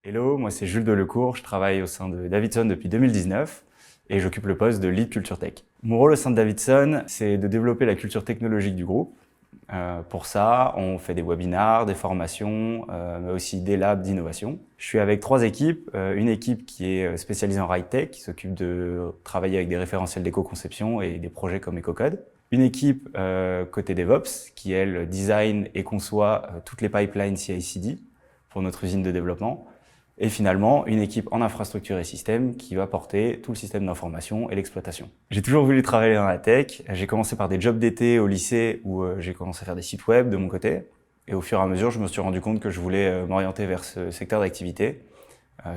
Hello, moi c'est Jules Delecourt, je travaille au sein de Davidson depuis 2019 et j'occupe le poste de Lead Culture Tech. Mon rôle au sein de Davidson, c'est de développer la culture technologique du groupe. Pour ça, on fait des webinars, des formations, mais aussi des labs d'innovation. Je suis avec 3 équipes. Une équipe qui est spécialisée en Ride Tech, qui s'occupe de travailler avec des référentiels d'éco-conception et des projets comme EcoCode. Une équipe côté DevOps, qui elle design et conçoit toutes les pipelines CI/CD pour notre usine de développement. Et finalement, une équipe en infrastructure et système qui va porter tout le système d'information et l'exploitation. J'ai toujours voulu travailler dans la tech. J'ai commencé par des jobs d'été au lycée où j'ai commencé à faire des sites web de mon côté. Et au fur et à mesure, je me suis rendu compte que je voulais m'orienter vers ce secteur d'activité.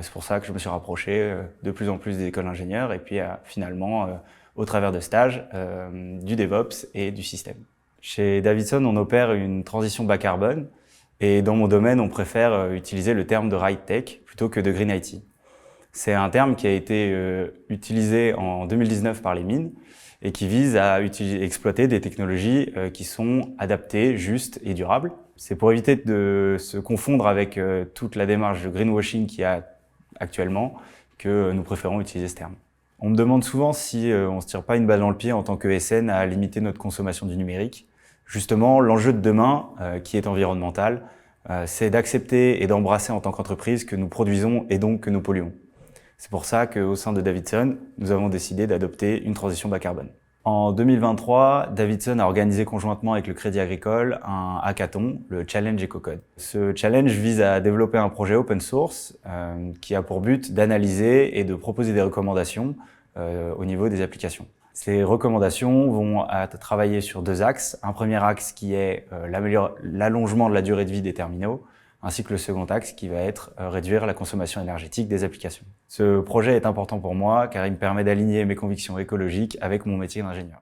C'est pour ça que je me suis rapproché de plus en plus des écoles d'ingénieurs et puis finalement, au travers de stages, du DevOps et du système. Chez Davidson, on opère une transition bas carbone. Et dans mon domaine, on préfère utiliser le terme de Ride Tech plutôt que de Green IT. C'est un terme qui a été utilisé en 2019 par les mines et qui vise à exploiter des technologies qui sont adaptées, justes et durables. C'est pour éviter de se confondre avec toute la démarche de greenwashing qu'il y a actuellement que nous préférons utiliser ce terme. On me demande souvent si on se tire pas une balle dans le pied en tant que SN à limiter notre consommation du numérique. Justement, l'enjeu de demain, qui est environnemental, c'est d'accepter et d'embrasser en tant qu'entreprise que nous produisons et donc que nous polluons. C'est pour ça qu'au sein de Davidson, nous avons décidé d'adopter une transition bas carbone. En 2023, Davidson a organisé conjointement avec le Crédit Agricole un hackathon, le Challenge EcoCode. Ce challenge vise à développer un projet open source qui a pour but d'analyser et de proposer des recommandations au niveau des applications. Ces recommandations vont travailler sur 2 axes. Un premier axe qui est l'allongement de la durée de vie des terminaux, ainsi que le second axe qui va être réduire la consommation énergétique des applications. Ce projet est important pour moi car il me permet d'aligner mes convictions écologiques avec mon métier d'ingénieur.